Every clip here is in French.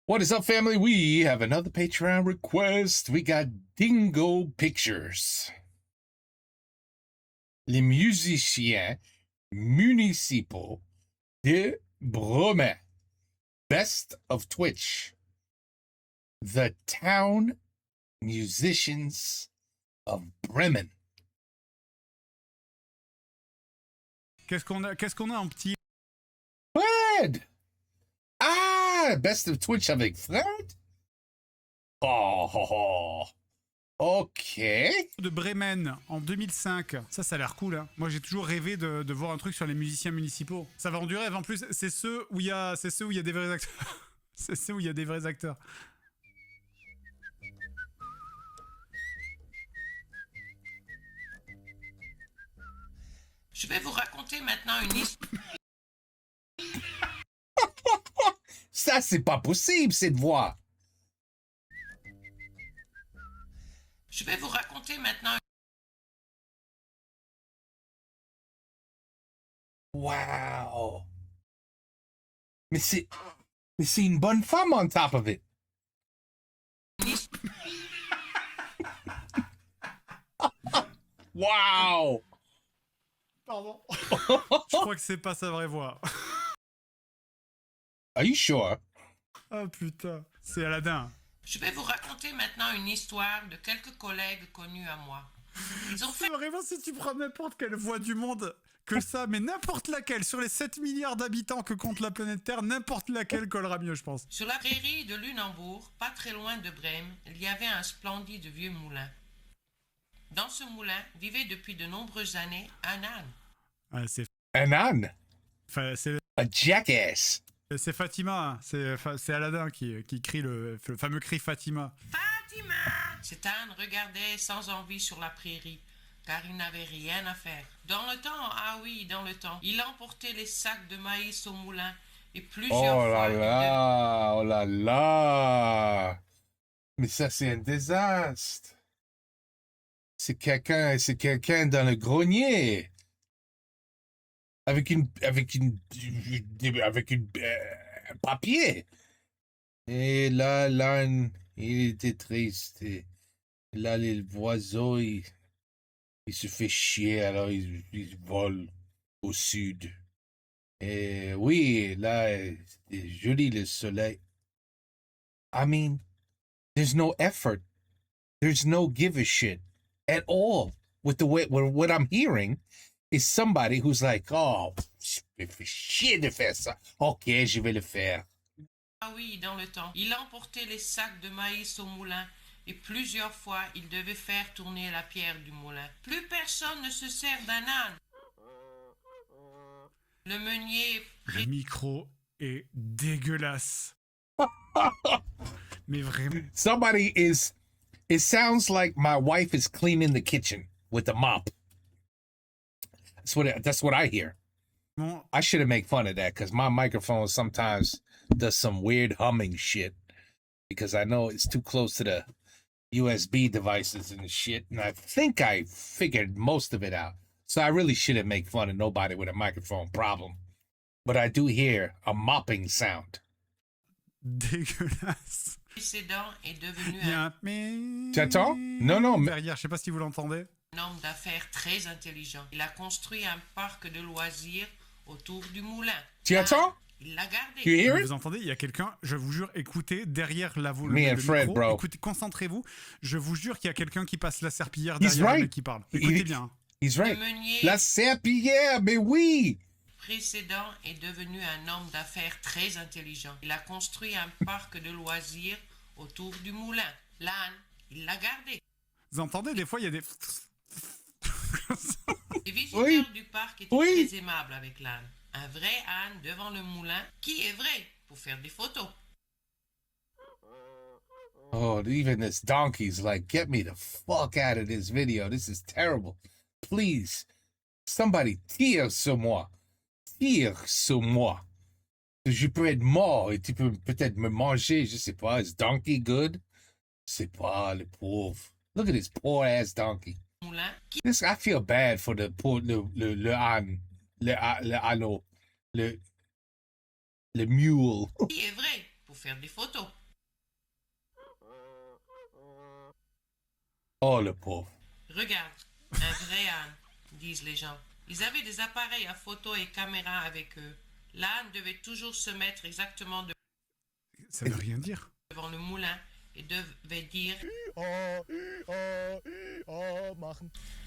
What is up, family? We have another Patreon request. We got Dingo Pictures. Les musiciens municipaux de Bremen. Best of Twitch. The town musicians of Bremen. Qu'est-ce qu'on a en petit? Fred! Ah! Best of Twitch avec Fred? Oh! Ok. De Bremen en 2005. Ça a l'air cool. Hein. Moi, j'ai toujours rêvé de voir un truc sur les musiciens municipaux. Ça va rendre du rêve. En plus, c'est ceux où il y a des vrais acteurs. C'est ceux où il y a des vrais acteurs. Je vais vous raconter maintenant une histoire. Ça, c'est pas possible, cette voix. Je vais vous raconter maintenant. Wow. Mais c'est une bonne femme on top of it. Wow. Pardon. Je crois que c'est pas sa vraie voix. Are you sure? Ah putain, c'est Aladdin. Je vais vous raconter maintenant une histoire de quelques collègues connus à moi. Ils ont fait... Vraiment, si tu prends n'importe quelle voix du monde que ça, mais n'importe laquelle, sur les 7 milliards d'habitants que compte la planète Terre, n'importe laquelle collera mieux, je pense. Sur la prairie de Lunenburg, pas très loin de Brême, il y avait un splendide vieux moulin. Dans ce moulin vivait depuis de nombreuses années un âne. Ah, c'est... Un âne? C'est... A jackass. C'est Fatima, c'est Aladdin qui crie le fameux cri Fatima. Fatima! Cet âne regardait sans envie sur la prairie, car il n'avait rien à faire. Dans le temps, ah oui, dans le temps, il emportait les sacs de maïs au moulin, et plusieurs fois... Oh là là! Mais ça, c'est un désastre. C'est quelqu'un dans le grenier. Avec une papier. Et là, l'âne, il était triste. Et là, les oiseaux, il se fait chier, alors il vole au sud. Et oui, là, c'est joli le soleil. I mean, there's no effort. There's no give a shit at all with what I'm hearing. Is somebody who's like, oh, je fais chier de faire ça. Ok, je vais le faire. Ah oui, dans le temps, il emportait les sacs de maïs au moulin, et plusieurs fois, il devait faire tourner la pierre du moulin. Plus personne ne se sert d'un âne. Le meunier... Le micro est dégueulasse. Mais vraiment... Somebody is... It sounds like my wife is cleaning the kitchen with a mop. That's what I hear. Bon, I should have made fun of that because my microphone sometimes does some weird humming shit because I know it's too close to the USB devices and shit. And I think I figured most of it out. So I really shouldn't make fun of nobody with a microphone problem. But I do hear a mopping sound. dégueulasse. précédent est devenu Il y a un un... Mais... Tu attends? Non, mais... Derrière, je sais pas si vous l'entendez. homme d'affaires très intelligent. Il a construit un parc de loisirs autour du moulin. Tu attends? Il l'a gardé. You hear it? Vous entendez, il y a quelqu'un, je vous jure, écoutez, derrière la voix, Me and Fred, micro, bro. écoutez, concentrez-vous, je vous jure qu'il y a quelqu'un qui passe la serpillière He's derrière le right. mec qui parle. Écoutez bien. He's Le right. meunier La serpillière, mais oui! précédent est devenu un homme d'affaires très intelligent. Il a construit un parc de loisirs autour du moulin. L'âne, il l'a gardé. Vous entendez, des fois, il y a des... Les visiteurs Oui. du parc étaient Oui. très aimables avec l'âne. Un vrai âne devant le moulin, qui est vrai, pour faire des photos. Oh, even this donkey's like, get me the fuck out of this video. This is terrible. Please, somebody tire sur moi. Tire sur moi. Je peux être mort et tu peux peut-être me manger, je sais pas. Is donkey good? Je sais pas, le pauvre. Look at this poor ass donkey. Moulin, qui This, I feel bad for the poor, le âne, le mule. est vrai, pour pour faire des photos. Oh, le pauvre. Regarde, un vrai âne, disent les gens. Ils avaient des appareils à photo et caméra avec eux. L'âne devait toujours se mettre exactement Ça veut rien dire. devant le moulin et devait dire.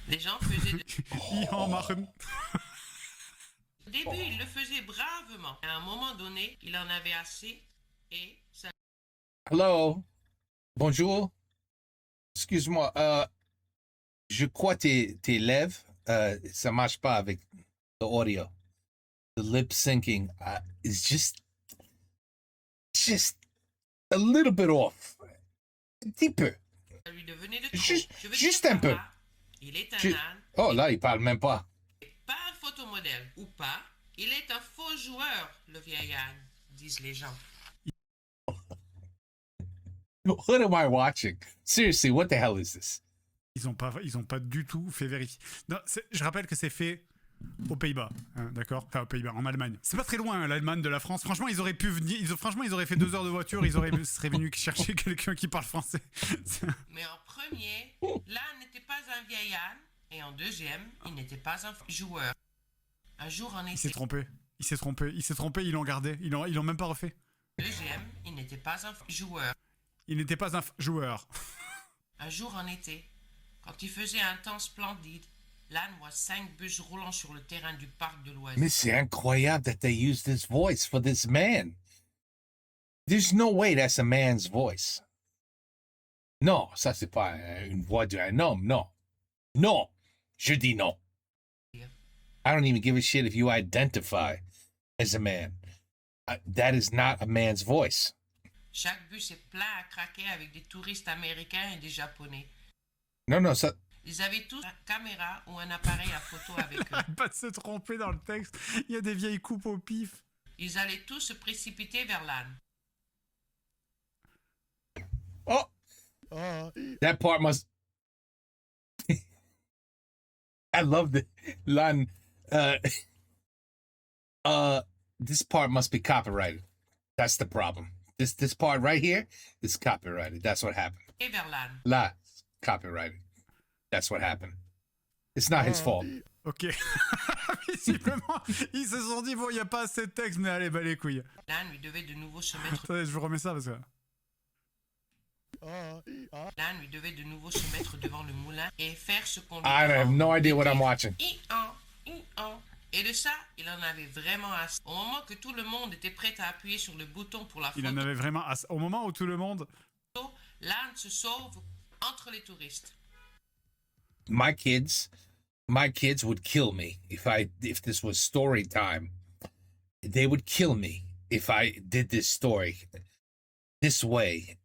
Les gens faisaient. Ihan machen. Au début, il le faisait bravement. À un moment donné, il en avait assez et ça. Hello. Bonjour. Excuse-moi. Je crois tes lèvres, ça marche pas avec the audio. The lip syncing is just a little bit off. Un petit peu. Ça lui devenait de trop. Juste- Je veux juste dire un par peu. là, il est un Ju- âne, Oh, là, il parle même pas. pas un photomodèle, ou pas. Il est un faux joueur, le vieil âne, disent les gens. What am I watching? Seriously, what the hell is this? Ils ont pas du tout fait vérifier. Non, je rappelle que c'est fait aux Pays-Bas, hein, d'accord. Enfin, aux Pays-Bas, en Allemagne. C'est pas très loin, hein, l'Allemagne de la France. Franchement, ils auraient pu venir. Franchement, ils auraient fait 2 heures de voiture. Ils seraient venus chercher quelqu'un qui parle français. Mais en premier, l'âne n'était pas un vieil âne, et en deuxième, il n'était pas un joueur. Un jour en Il s'est été. trompé. Ils l'ont gardé. Ils l'ont même pas refait. Deuxième, il n'était pas un joueur. Il n'était pas un joueur. Un jour en été, quand il faisait un temps splendide, l'âne voit 5 bus roulant sur le terrain du parc de loisirs. Mais c'est incroyable that they use this voice for this man. There's no way that's a man's voice. Non, ça c'est pas une voix d'un homme, non. Non, je dis non. I don't even give a shit if you identify as a man. That is not a man's voice. Chaque bus est plein à craquer avec des touristes américains et des japonais. Non, ça... Ils avaient tous une caméra ou un appareil à photo avec eux. Arrête pas de se tromper dans le texte. Il y a des vieilles coupes au pif. Ils allaient tous se précipiter vers l'âne. Oh! That part must... I love the line. This part must be copyrighted. That's the problem. This part right here is copyrighted. That's what happened. Et vers l'âne. Là, copyrighted. That's what happened. It's not his fault. Ok. Visiblement, ils se sont dit, bon, il n'y a pas assez de texte, mais allez, bah les couilles. L'âne lui devait de nouveau se mettre. Attendez, je vous remets ça parce que... L'âne lui devait de nouveau se mettre devant le moulin et faire ce qu'on lui I have demande. no idea what I'm Dire, watching. I-en, I-en. Et de ça, il en avait vraiment assez. Au moment que tout le monde était prêt à appuyer sur le bouton pour la Il en photo, avait vraiment... Au moment où tout le monde... l'âne se sauve entre les touristes. My kids would kill me if this was story time. They would kill me if I did this story this way.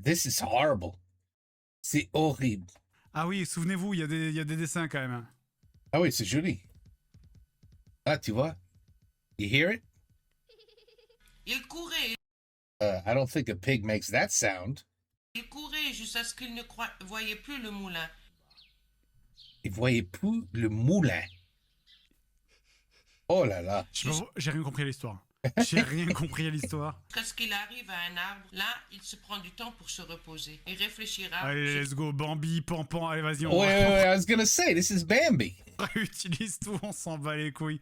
This is horrible. C'est horrible. Ah oui, souvenez-vous, il y a des dessins quand même. Ah oui, c'est joli. Ah, tu vois? You hear it? Il courait, I don't think a pig makes that sound. il courait jusqu'à ce qu'il ne voyait plus le moulin. Il voyait plus le moulin. Oh là là. J'ai rien compris à l'histoire. J'ai rien compris à l'histoire. Jusqu'à ce qu'il arrive à un arbre, là, il se prend du temps pour se reposer. Il réfléchira. Allez, let's go, Bambi, Pampan, allez, vas-y, Wait, I was gonna say, this is Bambi. réutilise tout, on s'en bat les couilles.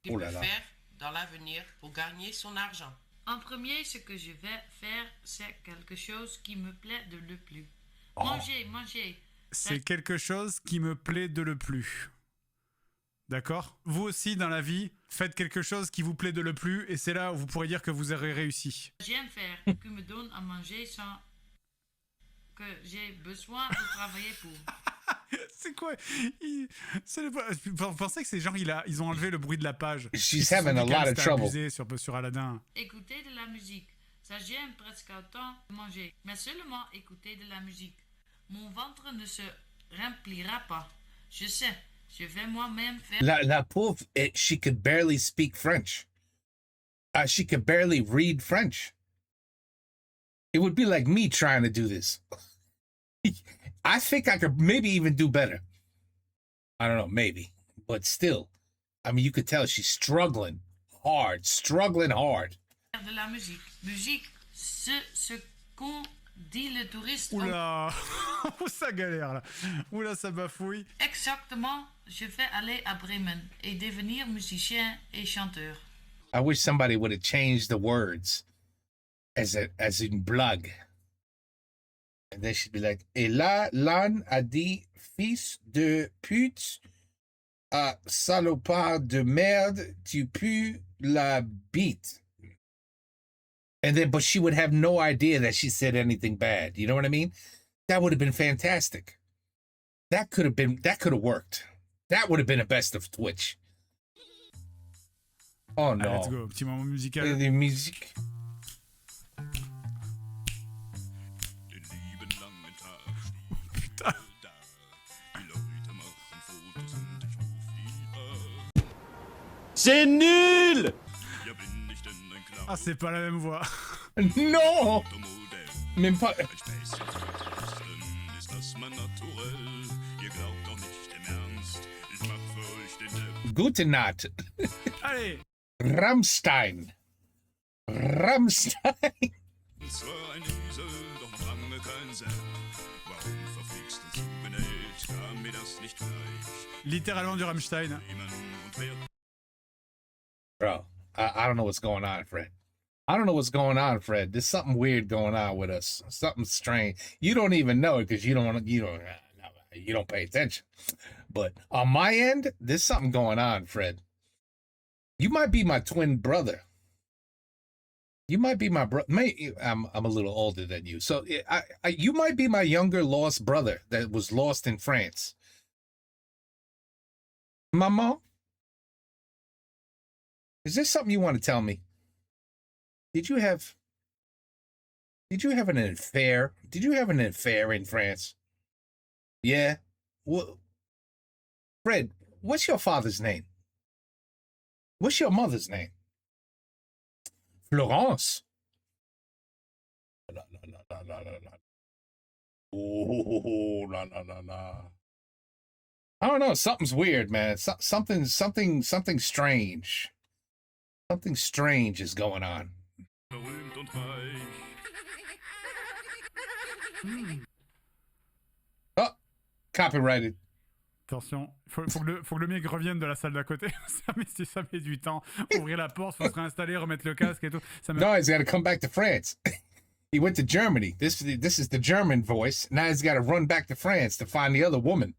qu'il Oh peut là là. faire dans l'avenir pour gagner son argent. En premier, ce que je vais faire, c'est quelque chose qui me plaît de le plus. Manger. C'est quelque chose qui me plaît de le plus. D'accord? Vous aussi, dans la vie, faites quelque chose qui vous plaît de le plus, et c'est là où vous pourrez dire que vous aurez réussi. J'aime faire que me donne à manger sans que j'ai besoin de travailler pour. C'est quoi? Vous pensez que ces gens, ils ont enlevé le bruit de la page? She's Ils se sont having a dit lot qu'elle of s'était trouble. abusée sur Aladdin. Écouter de la musique. Ça j'aime presque autant que manger. Mais seulement écouter de la musique. Mon ventre ne se remplira pas. Je sais, je vais moi-même faire. La pauvre, she could barely speak French. She could barely read French. It would be like me trying to do this. I think I could maybe even do better. I don't know, maybe. But still, I mean, you could tell she's struggling hard. de la musique. Musique, c'est ce qu'on dit le touriste. Oula, ça galère là. Oula, ça bafouille. Exactement, je vais aller à Bremen et devenir musicien et chanteur. I wish somebody would have changed the words as in blog. And they should be like, et là, l'âne a dit, fils de pute, salopard de merde, tu pues la bite. And then, but she would have no idea that she said anything bad. You know what I mean? That would have been fantastic. That could have worked. That would have been a best of Twitch. Oh no. Let's go, petit moment musical. Die Musik. C'est nul! Ah, c'est pas la même voix. Non! Même pas. Gute Nacht. Allez. Rammstein. Rammstein. Littéralement du Rammstein. Bro, I don't know what's going on, Fred. I don't know what's going on, Fred. There's something weird going on with us. Something strange. You don't even know it because you don't pay attention. But on my end, there's something going on, Fred. You might be my twin brother. You might be my brother. I'm a little older than you, so you might be my younger lost brother that was lost in France. Maman, is there something you want to tell me? Did you have an affair? Did you have an affair in France? Yeah. Well, Fred, what's your father's name? What's your mother's name? Florence. La, la, la, la, la, la, la. Oh, la, la, la, la. I don't know. Something's weird, man. Something strange. Something strange is going on. Oh, copyrighted. Attention, faut que le mec revienne de la salle d'à côté. ça met du temps. Ouvrir la porte, faut se réinstaller, remettre le casque et tout. No, he's got to come back to France. He went to Germany. This is the German voice. Now he's got to run back to France to find the other woman.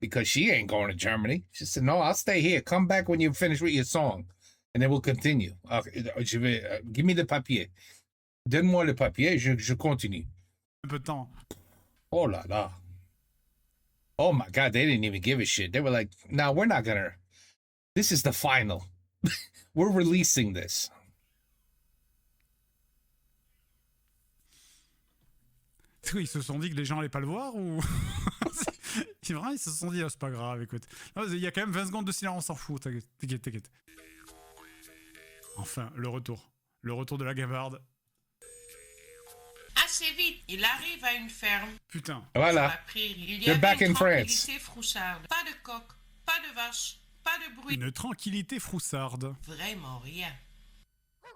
Because she ain't going to Germany. She said, no, I'll stay here. Come back when you finish with your song. And then we'll continue. Give me the papier. Donne-moi le papier, je continue. Un peu de temps. Oh là là. Oh my God, they didn't even give a shit. They were like, no, we're not gonna. This is the final. We're releasing this. Ils se sont dit que les gens allaient pas le voir ou. C'est vrai, ils se sont dit, oh, c'est pas grave, écoute. Il y a quand même 20 secondes de silence, on s'en fout, t'inquiète. Enfin, le retour. Le retour de la gavarde. Assez vite, il arrive à une ferme. Putain. Voilà. Sur la prairie. Il y They're avait back une in France. tranquillité froussarde. Pas de coq, pas de vache, pas de bruit. Une tranquillité froussarde. Vraiment rien.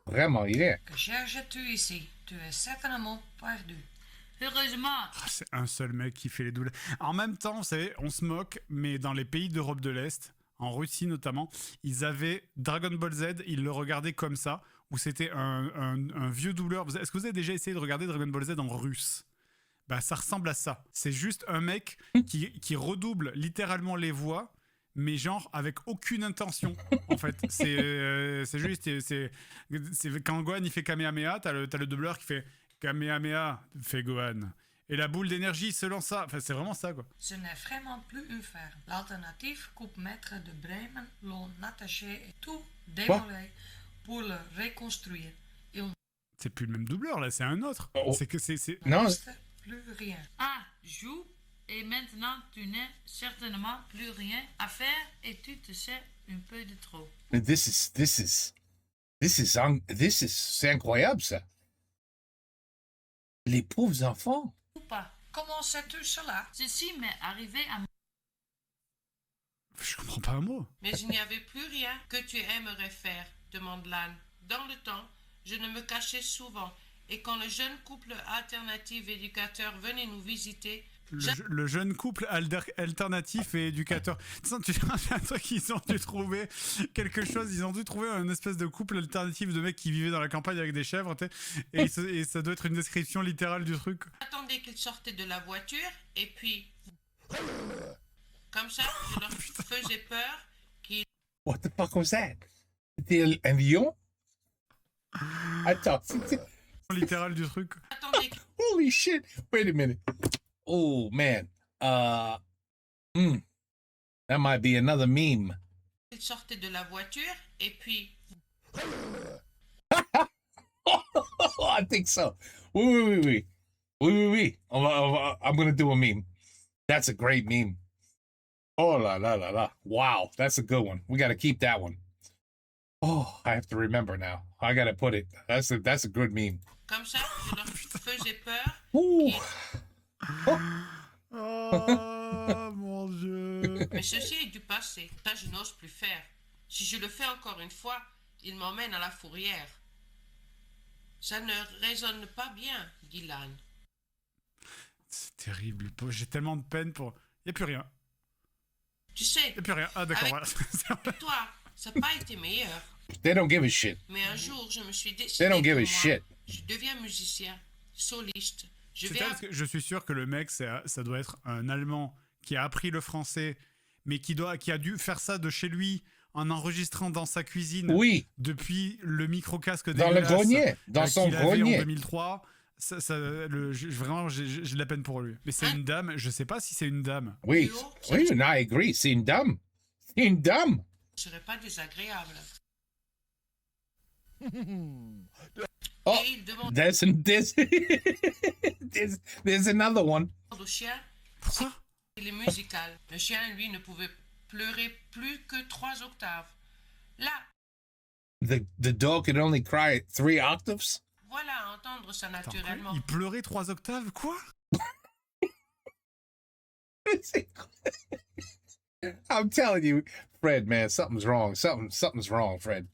Vraiment, yeah. Que cherches-tu ici? Tu es certainement perdu. Heureusement. Ah, c'est un seul mec qui fait les doubles. En même temps, vous savez, on se moque, mais dans les pays d'Europe de l'Est, en Russie notamment, ils avaient Dragon Ball Z, ils le regardaient comme ça, où c'était un vieux doubleur. Est-ce que vous avez déjà essayé de regarder Dragon Ball Z en russe? Bah, ça ressemble à ça. C'est juste un mec qui redouble littéralement les voix, mais genre avec aucune intention, en fait. C'est juste... C'est quand Gohan, il fait Kamehameha, t'as le doubleur qui fait Kamehameha, fait Gohan. Et la boule d'énergie se lance ça. Enfin, c'est vraiment ça, quoi. Ce n'est vraiment plus une ferme. L'alternative coupe-maître de Bremen l'ont attaché et tout démolé pour le reconstruire. C'est plus le même doubleur, là, c'est un autre. Oh. C'est que c'est... Non. Plus rien. Ah, joue. Et maintenant, tu n'as certainement plus rien à faire et tu te sais un peu de trop. C'est incroyable, ça. Les pauvres enfants. Ou pas. Comment sais-tu cela? Ceci m'est arrivé à... Je comprends pas un mot. Mais il n'y avait plus rien que tu aimerais faire, demande l'âne. Dans le temps, je ne me cachais souvent. Et quand le jeune couple alternatif éducateur venait nous visiter, Le jeune couple alternatif et éducateur. Tu sais, un truc, ils ont dû trouver quelque chose. Ils ont dû trouver un espèce de couple alternatif de mecs qui vivaient dans la campagne avec des chèvres. Et ça doit être une description littérale du truc. j'attendais qu'ils sortaient de la voiture. Et puis, comme ça, je leur faisais peur qu'ils What the fuck was that? C'était un lion? Attends. Littéral du truc. attendaient Holy shit. Wait a minute. Oh, man. That might be another meme. qu'ils sortaient de la voiture. Et puis, I think so. Wait. I'm going to do a meme. That's a great meme. Oh, la. Wow, that's a good one. We got to keep that one. Oh, I have to remember now. I got to put it. That's a good meme. comme ça, je leur faisais peur. Ooh. Oh mon dieu. Mais ceci est du passé. Ça, je n'ose plus faire. Si je le fais encore une fois, il m'emmène à la fourrière. Ça ne résonne pas bien, dit l'âne. C'est terrible. J'ai tellement de peine pour. Y a plus rien. Tu sais, Y a plus rien. Ah d'accord. Avec- Voilà. toi, ça n'a pas été meilleur. They don't give a shit. Mais un jour, je me suis They décidé don't give que a moi, shit. je deviens musicien, soliste. Je C'est vais parce que je suis sûr que le mec, ça doit être un Allemand qui a appris le français, mais qui a dû faire ça de chez lui en enregistrant dans sa cuisine Oui, depuis le micro-casque dans le dégueulasse, grenier, dans son qu'il avait en grenier. 2003. Vraiment, j'ai de la peine pour lui. Mais c'est une dame, je sais pas si c'est une dame. Oui, oui, I agree. C'est une dame. C'est une dame. ne serai pas désagréable. Oh, Et il demande there's another one. au chien Pourquoi? s'il est musical. Le chien, lui, ne pouvait pleurer plus que 3 octaves. Là, The dog could only cry 3 octaves. voilà, à entendre ça Attends, naturellement. il pleurait 3 octaves? Quoi? I'm telling you, Fred, man, something's wrong. Something's wrong, Fred.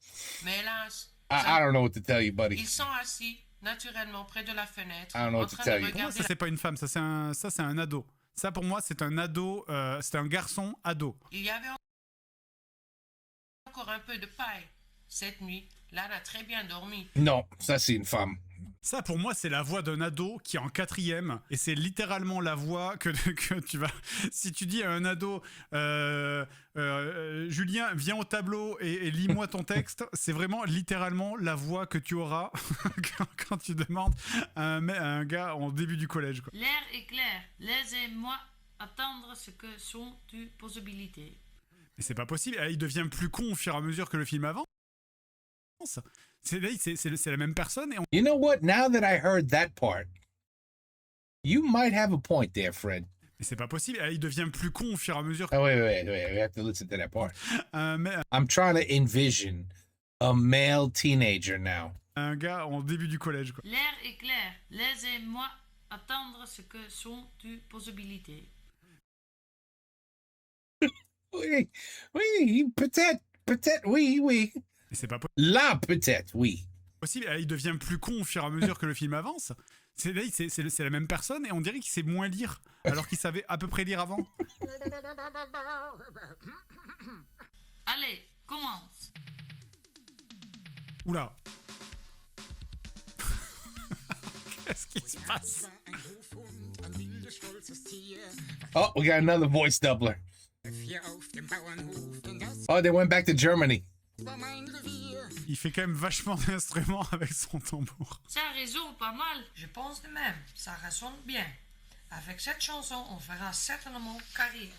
Mais hélas, I don't know what to tell you, buddy. ils sont assis naturellement près de la fenêtre, I don't know en what to train tell de you. Pour moi, regarder ça c'est pas une femme, ça c'est un ado. Ça pour moi c'est un ado, c'est un garçon ado. Il y avait encore un peu de paille. Cette nuit, l'âne a très bien dormi. Non, ça c'est une femme. Ça pour moi c'est la voix d'un ado qui est en 4e et c'est littéralement la voix que tu vas. Si tu dis à un ado, Julien viens au tableau et lis-moi ton texte, c'est vraiment littéralement la voix que tu auras quand tu demandes à un gars en début du collège, quoi. L'air est clair. Laissez-moi attendre ce que sont tes possibilités. Mais c'est pas possible. Il devient plus con au fur et à mesure que le film avance. C'est la même personne et You know what? Now that I heard that part, you might have a point there, Fred. mais c'est pas possible. Il devient plus con au fur et à mesure. Oh, wait. We have to listen to that part. Mais I'm trying to envision a male teenager now. un gars en début du collège, quoi. L'air est clair. Laissez-moi attendre ce que sont tes possibilités. Oui, peut-être, oui. Mais c'est pas Là, peut-être, oui. possible. Il devient plus con au fur et à mesure que le film avance. C'est la même personne et on dirait qu'il sait moins lire alors qu'il savait à peu près lire avant. Allez, commence. Oula. Qu'est-ce qui se passe? Oh, we got another voice doubler. Oh, they went back to Germany. Il fait quand même vachement d'instruments avec son tambour. Ça résout pas mal. Je pense de même, ça résonne bien. Avec cette chanson, on fera certainement carrière.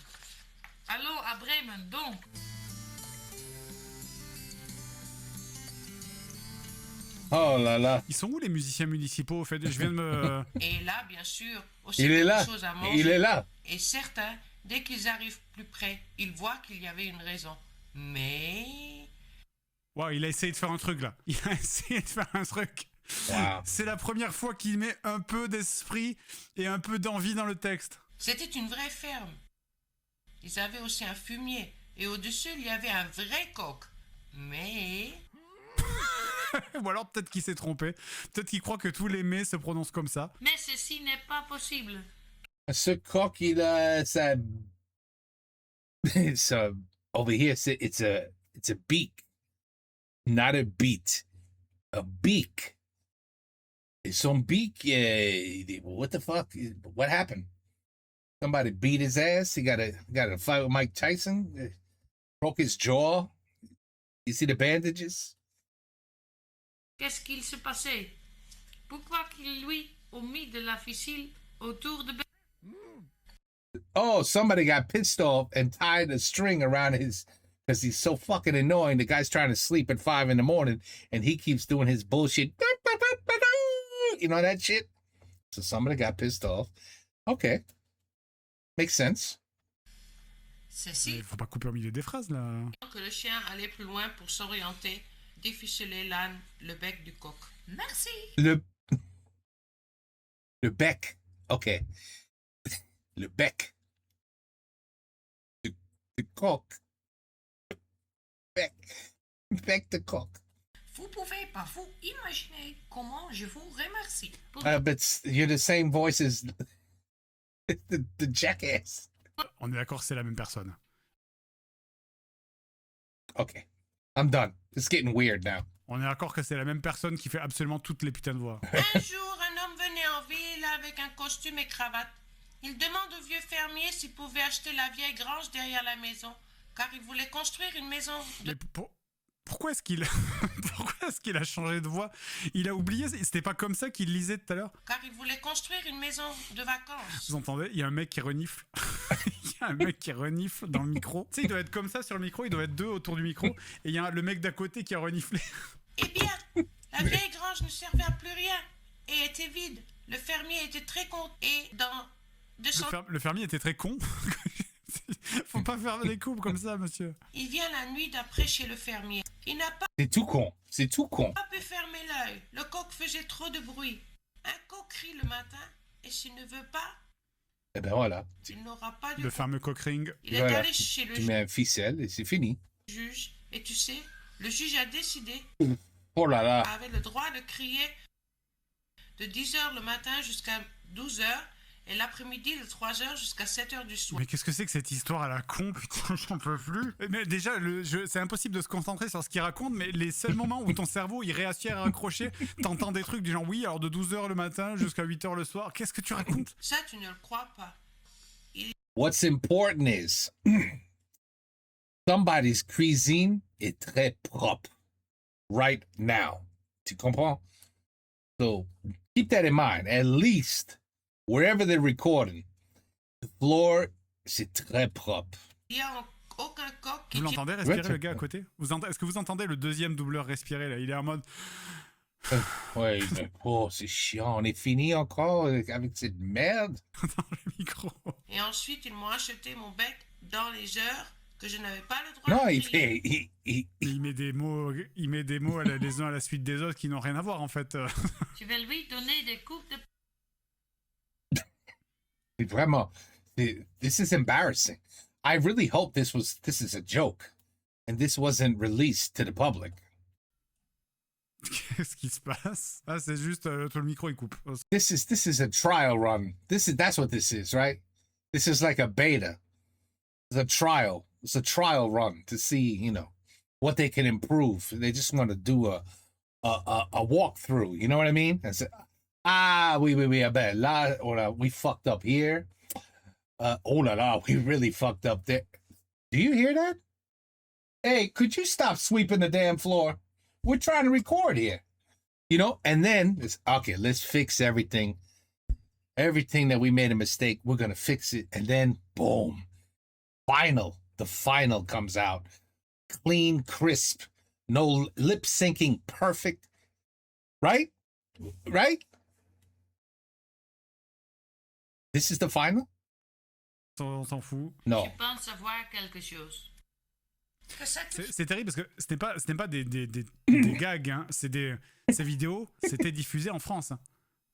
Allô à Bremen, donc. Oh là là. Ils sont où les musiciens municipaux au fait? Je viens de me. Et là, bien sûr, aussi Il est quelque là. chose à manger. Il est là. Et certains, dès qu'ils arrivent plus près, ils voient qu'il y avait une raison. Mais... Waouh, il a essayé de faire un truc là. Il a essayé de faire un truc. Wow. C'est la première fois qu'il met un peu d'esprit et un peu d'envie dans le texte. C'était une vraie ferme. Ils avaient aussi un fumier. Et au-dessus, il y avait un vrai coq. Mais... Ou alors peut-être qu'il s'est trompé. Peut-être qu'il croit que tous les mets se prononcent comme ça. Mais ceci n'est pas possible. Ce coq, il a ça. It's over here. It's a beak, not a beat. A beak. It's some beak. What the fuck? What happened? Somebody beat his ass. He got a fight with Mike Tyson. Broke his jaw. You see the bandages? Qu'est-ce qu'il se passait? Pourquoi qu'il lui ont mis de la ficelle autour de... Oh, somebody got pissed off and tied a string around his, because he's so fucking annoying. The guy's trying to sleep at 5 a.m. and he keeps doing his bullshit. You know that shit? So somebody got pissed off. Okay. Makes sense. Ceci Il faut pas couper au milieu des phrases là. que le chien allait plus loin pour s'orienter, déficeler l'âne, le bec du coq. Merci. Le bec. Okay. Le bec. The coq. Bec. Bec de coq. Vous pouvez pas vous imaginer comment je vous remercie. But you're the same voice as the jackass. On est d'accord, c'est la même personne. Okay. I'm done. It's getting weird now. On est d'accord que c'est la même personne qui fait absolument toutes les putains de voix. Un jour, un homme venait en ville avec un costume et cravate. Il demande au vieux fermier s'il pouvait acheter la vieille grange derrière la maison, car il voulait construire une maison de... Mais pourquoi est-ce qu'il pourquoi est-ce qu'il a changé de voix? Il a oublié, c'était pas comme ça qu'il lisait tout à l'heure. Car il voulait construire une maison de vacances. Vous entendez? Il y a un mec qui renifle. Il y a un mec qui renifle dans le micro. Tu sais, il doit être comme ça sur le micro, il doit être deux autour du micro. Et il y a le mec d'à côté qui a reniflé. Eh bien, la vieille grange ne servait à plus rien et était vide. Le fermier était très content et dans Le fermier était très con. Faut pas faire des coupes comme ça, monsieur. Il vient la nuit d'après chez le fermier. Il n'a pas C'est tout con. C'est tout con. pu fermer l'œil. Le coq faisait trop de bruit. Un coq crie le matin et s'il ne veut pas, Eh ben voilà. il n'aura pas de... Le fameux coq ring. Il est Voilà. allé chez le Tu mets un ficelle et c'est fini. juge et tu sais, le juge a décidé Oh là là. avait le droit de crier de 10h le matin jusqu'à 12h et l'après-midi de 3h jusqu'à 7h du soir. Mais qu'est-ce que c'est que cette histoire à la con? Putain, j'en peux plus. Mais déjà, c'est impossible de se concentrer sur ce qu'il raconte, mais les seuls moments où ton cerveau il réussit à raccrocher, t'entends des trucs du genre oui, alors de 12h le matin jusqu'à 8h le soir. Qu'est-ce que tu racontes? Ça, tu ne le crois pas. What's important is somebody's cuisine est très propre right now. Tu comprends? So keep that in mind. At least wherever they're recording, the floor, c'est très propre. Il n'y a aucun coq qui Vous tire l'entendez respirer Ouais, le gars à côté? Est-ce que vous entendez le deuxième doubleur respirer là? Il est en mode Ouais, mais, oh, c'est chiant. On est fini encore avec cette merde. dans le micro. et ensuite ils m'ont acheté mon bec dans les heures que je n'avais pas le droit Non, de il crier. fait. Il met des mots les uns à la suite des autres qui n'ont rien à voir en fait. Je vais lui donner des coups de... C'est vraiment. This is embarrassing. I really hope this is a joke, and this wasn't released to the public. Qu'est-ce qui se passe? Ah, c'est juste tout le micro il coupe. This is a trial run. That's what this is, right? This is like a beta. It's a trial. It's a trial run to see, what they can improve. They just want to do a walkthrough. You know what I mean? And say, oui, là, we fucked up here. Oh la la, we really fucked up there. Do you hear that? Hey, could you stop sweeping the damn floor? We're trying to record here. And then it's okay, let's fix everything. Everything that we made a mistake, we're gonna fix it. And then boom. The final comes out. Clean, crisp, no lip syncing, perfect. Right? Right? This is the final? On s'en fout. No. Je pense savoir quelque chose. Que ça te C'est terrible parce que ce n'est pas des gags, hein. Ces vidéos, c'était diffusé en France. Hein.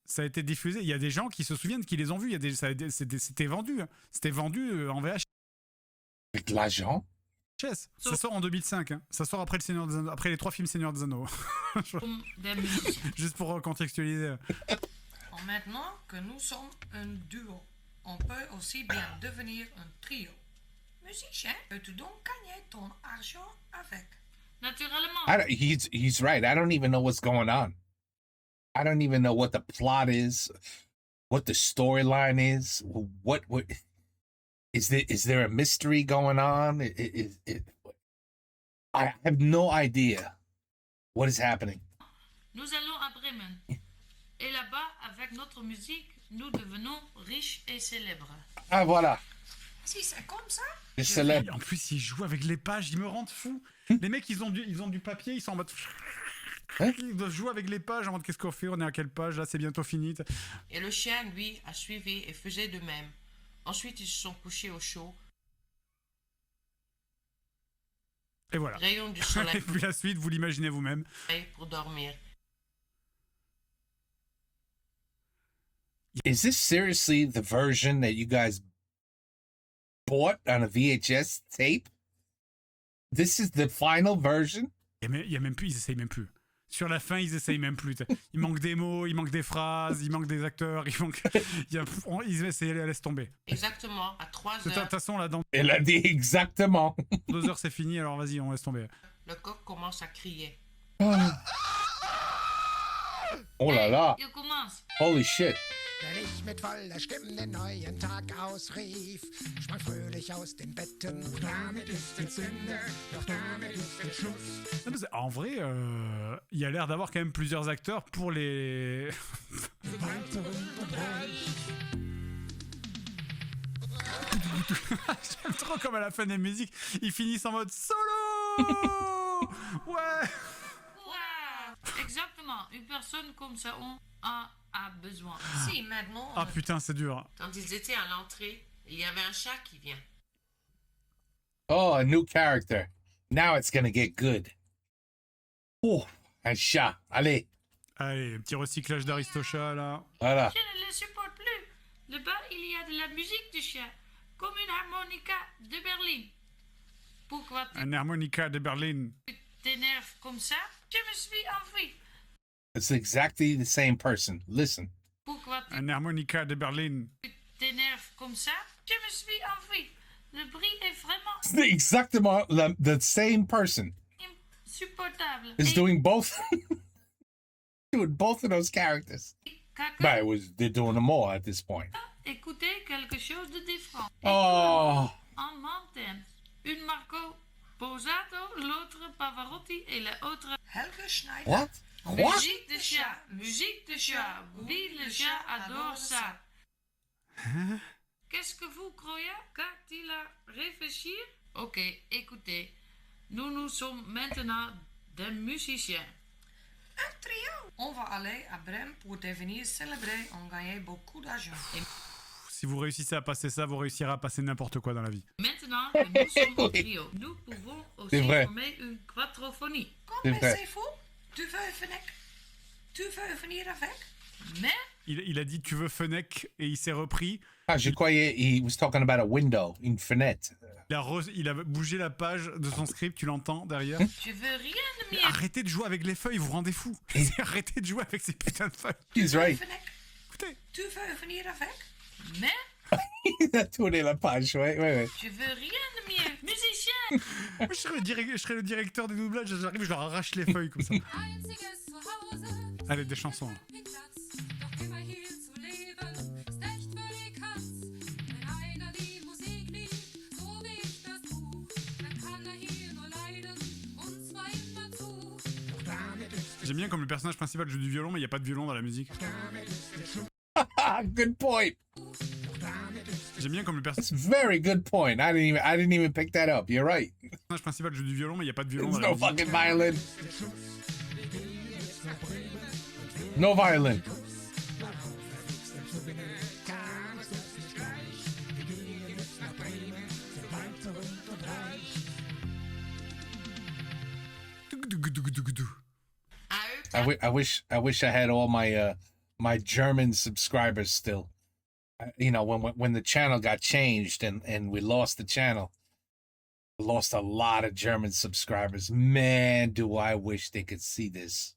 Ça a été diffusé. Il y a des gens qui se souviennent qui les ont vus. C'était vendu. Hein. C'était vendu en VHS. Avec l'argent? VHS. Ça sort en 2005. Hein. Ça sort après, après les 3 films Seigneur des Anneaux. Des musiciens. Juste pour contextualiser. Maintenant que nous sommes un duo, on peut aussi bien devenir un trio. Musicien, peux-tu donc gagner ton argent avec? Naturellement. He's right. I don't even know what's going on. I don't even know what the plot is, what the storyline is. What is there a mystery going on? I have no idea what is happening. Nous allons à Bremen. Et là-bas, avec notre musique, nous devenons riches et célèbres. Ah voilà. Si c'est comme ça, C'est célèbre. En plus, ils jouent avec les pages, ils me rendent fou. Les mecs, ils ont du papier, ils sont en mode. Hein? Ils doivent jouer avec les pages en mode qu'est-ce qu'on fait, on est à quelle page, là c'est bientôt fini. et le chien, lui, a suivi et faisait de même. Ensuite, ils se sont couchés au chaud, Et voilà. rayon du Et soleil puis la suite, vous l'imaginez vous-même. pour dormir. Is this seriously the version that you guys bought on a VHS tape? This is the final version? Il y a même plus, ils essayent même plus. Sur la fin, ils essayent même plus. Il manque des mots, il manque des phrases, il manque des acteurs, ils essayent, laisse tomber. Exactement, à 3 De toute heures, façon, là, dans Elle a dit exactement. 2 heures, c'est fini, alors vas-y, on laisse tomber. le coq commence à crier. Oh là là. Il commence. Holy shit. Wenn ich mit voller Stimme den neuen Tag ausrief, sprang fröhlich aus den Betten. Doch damit ist jetzt Ende, doch damit ist jetzt Schluss. Non, mais en vrai, il y a l'air d'avoir quand même plusieurs acteurs pour les. J'aime trop comme à la fin des musiques, ils finissent en mode solo. Ouais. Wow. Exactement. Une personne comme ça, on a besoin. Si, maintenant, Ah putain, c'est dur. quand ils étaient à l'entrée, il y avait un chat qui vient. Oh, a new character. Now it's gonna get good. Oh, un chat. Allez. Allez, petit recyclage d'Aristocha là. Voilà. Je ne le supporte plus. Là-bas, il y a de la musique du chien, comme une harmonica de Berlin. Pourquoi tu Un harmonica de Berlin. t'énerves comme ça? Je me suis enfui. It's exactly the same person. Listen. Pourquoi tu Un harmonica de Berlin. t'énerves comme ça? Je me suis enfui. Le bruit est vraiment It's exactement the same person insupportable. is Et doing both. Doing both of those characters. caca, But they're doing them all at this point. écoutez quelque chose de différent. Oh. En montagne, une Marco Posato, l'autre Pavarotti et l'autre Helge Schneider. What? What? musique de chat. Musique de chat. Oui, le chat adore ça. Qu'est-ce que vous croyez quand il a réfléchi? Ok, écoutez. Nous sommes maintenant des musiciens. Un trio. On va aller à Brême pour devenir célébré. On gagne beaucoup d'argent. Et Si vous réussissez à passer ça, vous réussirez à passer n'importe quoi dans la vie. maintenant que nous sommes au trio, nous pouvons C'est aussi vrai. former une quadrophonie. comme vrai. c'est fou. Tu veux venir avec? Mais Il a dit tu veux Fennec et il s'est repris. Ah, je croyais he was talking about a window, une fenêtre. Il a bougé la page de son script, tu l'entends derrière. je veux rien de mieux. Arrêtez de jouer avec les feuilles, vous vous rendez fou. Arrêtez de jouer avec ces putains de feuilles. He's right. Fennec, Écoutez, tu veux venir avec? Mais Il a tourné la page, ouais. je veux rien de mieux. Musicien. moi, je serais le directeur des doublages, j'arrive, je leur arrache les feuilles comme ça. Einziges Zuhause, Allez, des chansons. Platz, doch immer hier zu leben, ist echt völlig Hass. Wenn einer die Musik liebt, so wie ich das tu, dann kann er hier nur leiden, und zwar immer zu. J'aime bien comme le personnage principal joue du violon, mais il n'y a pas de violon dans la musique. Good point. J'aime bien comme le That's personnage a very good point. I didn't even pick that up. You're right. principal joue du violon, mais il n'y a pas de violon There's dans la no musique. fucking violin. No violin. À eux, I wish I had all my my German subscribers still. You know, when the channel got changed and we lost the channel, lost a lot of German subscribers. Man, do I wish they could see this.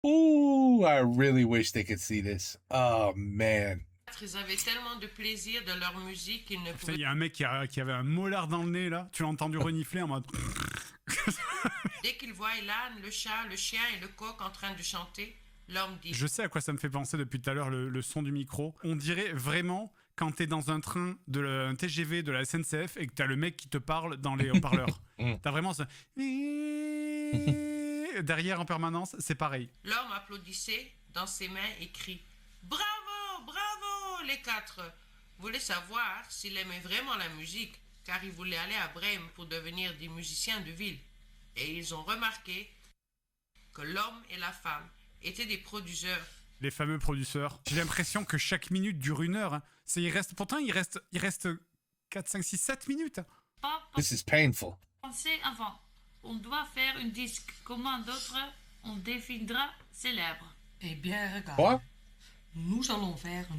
Ooh, I really wish they could see this. Oh, man. Ils avaient tellement de plaisir de leur musique qu'ils ne Putain, pouvaient il y a un mec qui avait un molar dans le nez là. Tu l'as entendu renifler en mode. Dès qu'ils voient l'âne, le chat, le chien et le coq en train de chanter, l'homme dit Je sais à quoi ça me fait penser depuis tout à l'heure le son du micro. On dirait vraiment quand t'es dans un train un TGV de la SNCF et que t'as le mec qui te parle dans les haut-parleurs. T'as vraiment ce derrière en permanence, c'est pareil. L'homme applaudissait dans ses mains et crie « Bravo, bravo les quatre !» Voulait savoir s'il aimait vraiment la musique, car il voulait aller à Brême pour devenir des musiciens de ville. Et ils ont remarqué que l'homme et la femme étaient des producteurs. Les fameux producteurs. J'ai l'impression que chaque minute dure 1 heure. Hein. Il reste 4, 5, 6, 7 minutes. Pas This is painful. penser avant. On doit faire un disque. Comment d'autres on deviendra célèbre. Eh bien, regarde. What? Nous allons faire un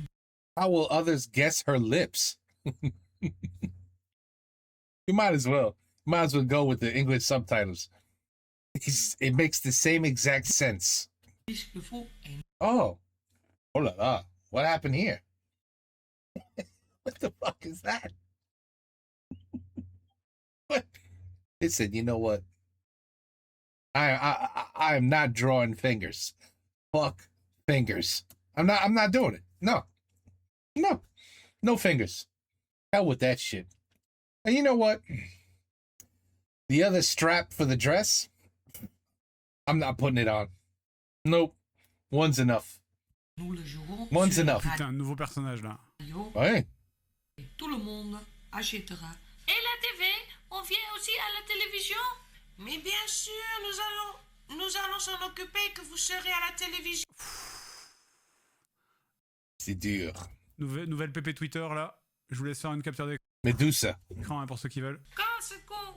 How will others guess her lips? You might as well. Might as well go with the English subtitles. It makes the same exact sense. disque faux et Oh. Oh la la. What happened here? What the fuck is that? What? It said, you know what? I am not drawing fingers. Fuck fingers. I'm not doing it. No. No fingers. Hell with that shit. And you know what? The other strap for the dress, I'm not putting it on. Nope. One's enough. nous le jouerons One's sur enough. Putain, un nouveau personnage là. radio Ouais. et tout le monde achètera. Et la TV, on vient aussi à la télévision. Mais bien sûr, nous allons s'en occuper que vous serez à la télévision. C'est dur. Nouvelle PP Twitter là. Je vous laisse faire une capture Medusa. d'écran hein, pour ceux qui veulent. Quand ce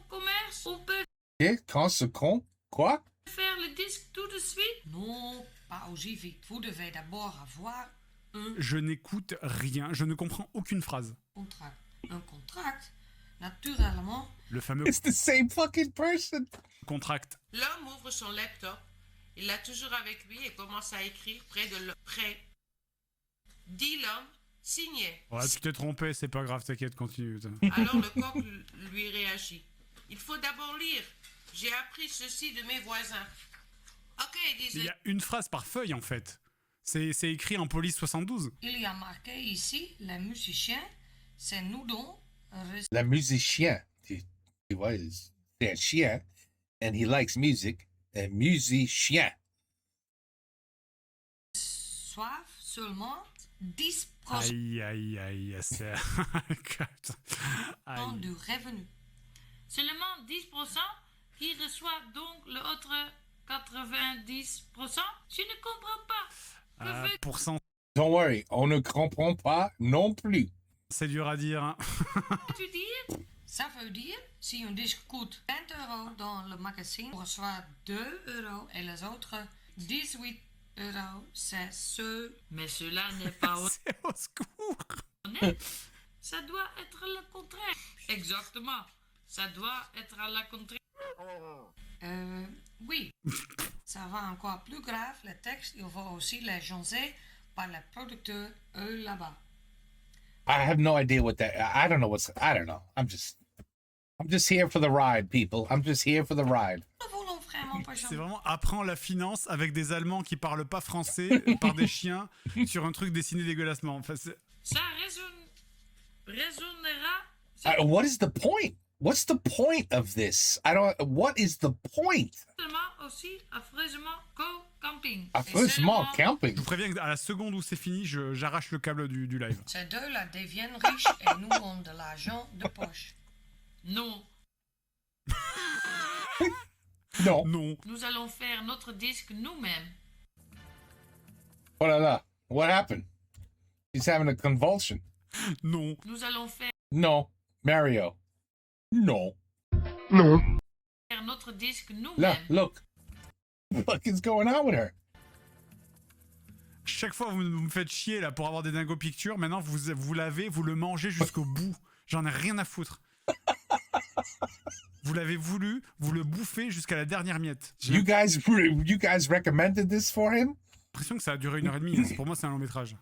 commerce, on peut Et quand ce con? Quoi? faire le disque tout de suite. Non, pas aussi vite. Vous devez d'abord avoir un Je n'écoute rien. Je ne comprends aucune phrase. contrat. Un contrat, naturellement, Le fameux It's the same fucking person. contract. L'homme ouvre son laptop, il l'a toujours avec lui et commence à écrire près. Dit l'homme, signé. Ouais, tu t'es trompé, c'est pas grave, t'inquiète, continue. Alors le coq lui réagit. Il faut d'abord lire. J'ai appris ceci de mes voisins. Ok, Il disait y a une phrase par feuille en fait. C'est écrit en police 72. il y a marqué ici, les musiciens, c'est nous donc, La musicien. Tu vois, c'est un chien. And he likes music. Un musicien. reçoivent seulement 10% Aïe, c'est... Aïe. du revenu. Seulement 10% qui reçoit donc l'autre 90%. Je ne comprends pas. Que Pourcent, Don't worry, on ne comprend pas non plus. c'est dur à dire. Hein. veux-tu dire? Ça veut dire, si un disque coûte 20 € dans le magazine, on reçoit 2 € et les autres 18 €. C'est ce. Mais cela n'est pas C'est au secours. honnête. Ça doit être le contraire. Exactement. Ça doit être à la contraire. Oui. Ça va encore plus grave, le texte, il va aussi les changer par les producteurs, eux, là-bas. I have no idea what that. I don't know I don't know. I'm just here for the ride, people. I'm just here for the ride. Nous voulons vraiment pas C'est changer. vraiment apprends la finance avec des Allemands qui parlent pas français par des chiens sur un truc dessiné dégueulassement. Enfin, Ça résonnera. What is the point? What's the point of this? What is the point? Seulement aussi affreusement co-camping. Affreusement seulement- camping. je vous préviens qu'à la seconde où c'est fini, j'arrache le câble du live. Ces deux-là deviennent riches et nous avons de l'argent de poche. Non, No. Non. nous allons faire notre disque nous-mêmes. Oh la la. What happened? He's having a convulsion. Non. Nous allons faire No. Mario. No. notre disque Là, nous-mêmes. look. What the fuck is going on with her? Chaque fois, vous me faites chier là pour avoir des dingo pictures. Maintenant, vous l'avez, vous le mangez jusqu'au bout. J'en ai rien à foutre. Vous l'avez voulu, vous le bouffez jusqu'à la dernière miette. J'ai You guys recommended this for him? l'impression que ça a duré 1h30. Pour moi, c'est un long métrage.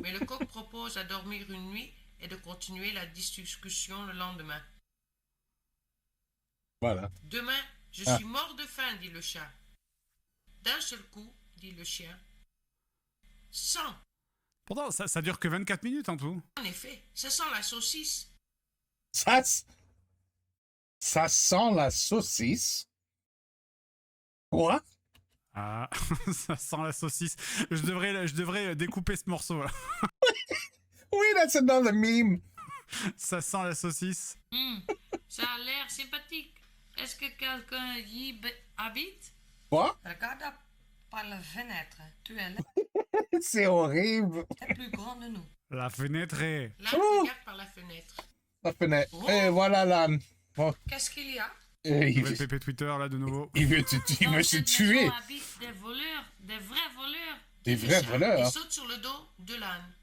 Mais le coq propose à dormir une nuit et de continuer la discussion le lendemain. Voilà. Demain, je suis mort de faim, dit le chat. D'un seul coup, dit le chien. 100. Pourtant, ça dure que 24 minutes en tout. En effet, ça sent la saucisse. Ça sent la saucisse. Quoi? Ah, ça sent la saucisse. Je devrais découper ce morceau là. Oui, that's another meme. Ça sent la saucisse. Ça a l'air sympathique. Est-ce que quelqu'un y habite? Quoi? Regarde par la fenêtre. Tu es C'est horrible. le plus grand de nous. La fenêtre est... L'âne regarde par la fenêtre. La fenêtre. Et voilà l'âne. Bon, Qu'est-ce qu'il y a? il Nouvelle veut, pépé Twitter là de nouveau. il veut Dans se cette tuer. maison habitent des voleurs, des vrais voleurs. Des vrais Il voleurs. saute sur le dos de l'âne.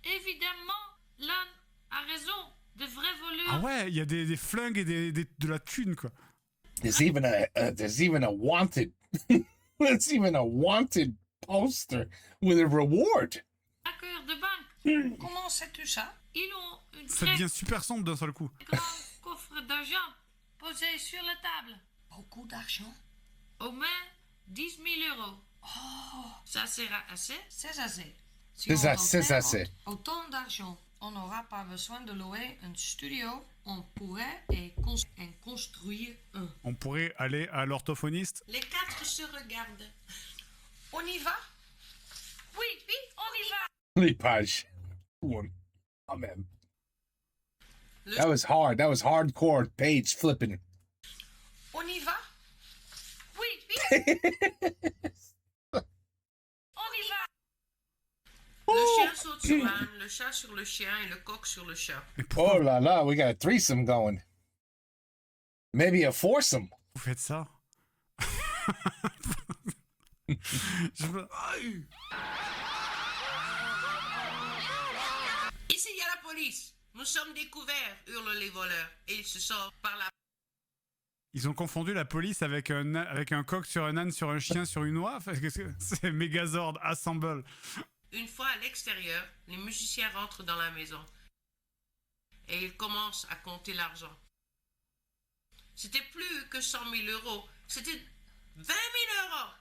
Évidemment, l'âne a raison. De vrais voleurs. Ah ouais, il y a des flingues et de la thune quoi. There's even a wanted. There's even a wanted poster with a reward. Hackers de banque. Comment sais-tu ça? Ils ont une Ça très devient super sombre d'un seul coup. grand coffre d'argent posé sur la table. Beaucoup d'argent. Au moins 10 000 euros. Ça sera assez? C'est assez. Si C'est on ça, c'est obtient assez. Autant d'argent, on n'aura pas besoin de louer un studio. On pourrait en construire un. On pourrait aller à l'orthophoniste. Les quatre se regardent. On y va? Oui, on y va. Les pages. One. Oh man. Le- That was hard. That was hardcore page flipping. On y va? Oui, on y va. Le chien saute sur l'âne, le chat sur le chien et le coq sur le chat. Mais pourquoi Oh la la, we got a threesome going. Maybe a foursome. vous faites ça? Je veux- Aïe. Ici, il y a la police. Nous sommes découverts, hurlent les voleurs. Et ils se sortent par la... Ils ont confondu la police avec un coq sur un âne, sur un chien, sur une oie. Parce que c'est Megazord Assemble. Une fois à l'extérieur, les musiciens rentrent dans la maison. Et ils commencent à compter l'argent. C'était plus que 100 000 euros. C'était 20 000 euros.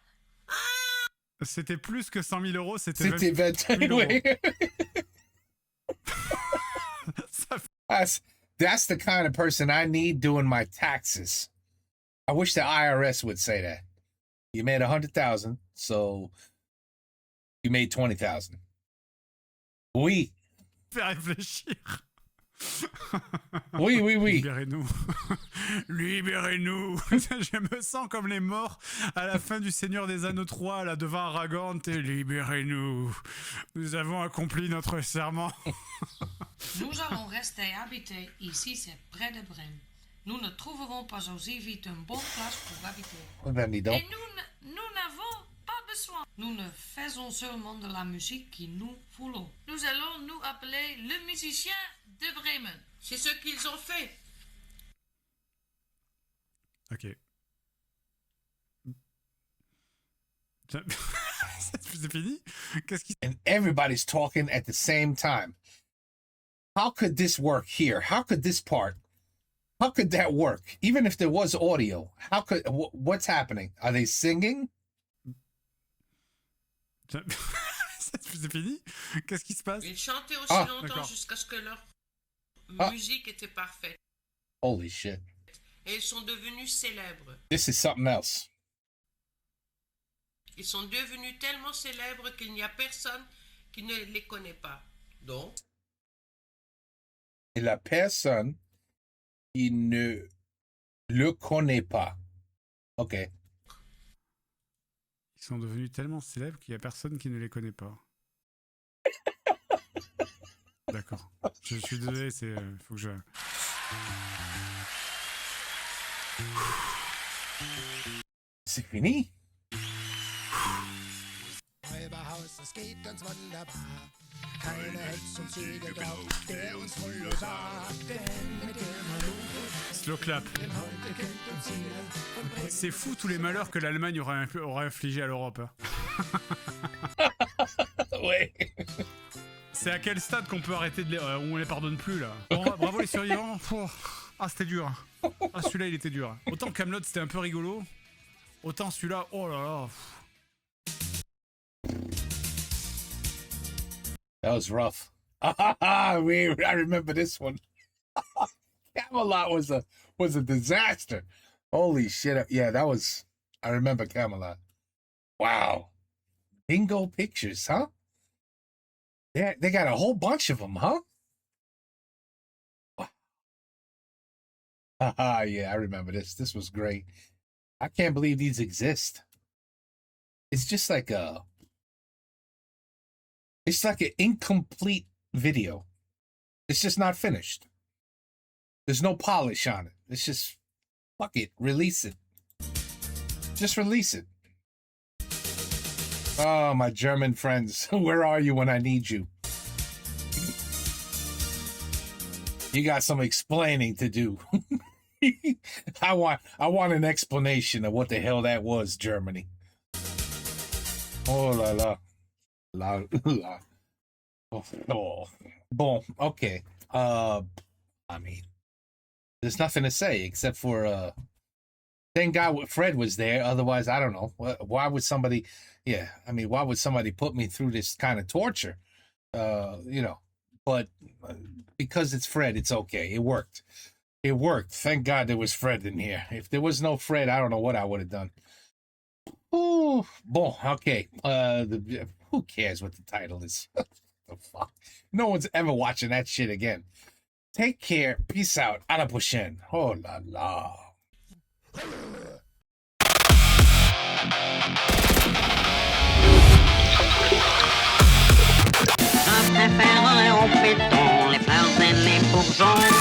C'était plus que 100 000 euros, c'était 20 C'était 000 euros. oui. Ça fait- That's the kind of person I need doing my taxes. I wish the IRS would say that. You made 100,000, so you made 20,000. Oui, fait réfléchir. oui, oui, oui. Libérez-nous. Libérez-nous. Je me sens comme les morts à la fin du Seigneur des Anneaux 3, là, devant Aragorn. Libérez-nous. Nous avons accompli notre serment. Nous allons rester habités ici, c'est près de Brême. Nous ne trouverons pas aussi vite une bonne place pour habiter. Ben, dis donc. Et nous n'avons pas besoin. Nous ne faisons seulement de la musique qui nous voulons. Nous allons nous appeler le musicien de Bremen. C'est ce qu'ils ont fait. Ok. C'est fini? Qu'est-ce qui... And everybody's talking at the same time. How could this work here? How could this part? How could that work? Even if there was audio, how could what's happening? Are they singing? C'est fini? Qu'est-ce qui se passe? Ils chantaient aussi Ah, longtemps d'accord. jusqu'à ce que leur Ah. musique était parfaite. Holy shit. Et ils sont devenus célèbres. This is something else. Ils sont devenus tellement célèbres qu'il n'y a personne qui ne les connaît pas. Donc, Et la personne qui ne le connaît pas. OK. Ils sont devenus tellement célèbres qu'il n'y a personne qui ne les connaît pas. D'accord. Je suis désolé, c'est... faut que je... C'est fini? Räuberhaus aus, es geht uns wunderbar. Keine Hetz und Ziegel drauf, der uns früher sagt, denn mit dem Hallo Slow clap. heute kennt uns jeder und C'est fou tous les malheurs que l'Allemagne aurait infligé à l'Europe. Ouais. C'est à quel stade qu'on peut arrêter de les... où on les pardonne plus là. Bon, bravo les survivants. Ah c'était dur. Ah celui-là il était dur. Autant Kaamelott c'était un peu rigolo. Autant celui-là, oh là là. That was rough. I remember this one. Camelot was a disaster. Holy shit. Yeah, that was... I remember Camelot. Wow. Bingo pictures, huh? They got a whole bunch of them, huh? Yeah, I remember this. This was great. I can't believe these exist. It's just like it's like an incomplete video. It's just not finished. There's no polish on it. It's just, fuck it, release it. Just release it. Oh, my German friends, where are you when I need you? You got some explaining to do. I want an explanation of what the hell that was, Germany. Oh la la. La la. Oh. Bon, okay. I mean, there's nothing to say except for thank God Fred was there. Otherwise, I don't know. Why would somebody why would somebody put me through this kind of torture? But because it's Fred, it's okay. It worked. It worked. Thank God there was Fred in here. If there was no Fred, I don't know what I would have done. Oh, bon, okay. Who cares what the title is? The fuck? No one's ever watching that shit again. Take care. Peace out. À la prochaine. Oh la la. Je préfère au béton les fleurs et les bourgeons.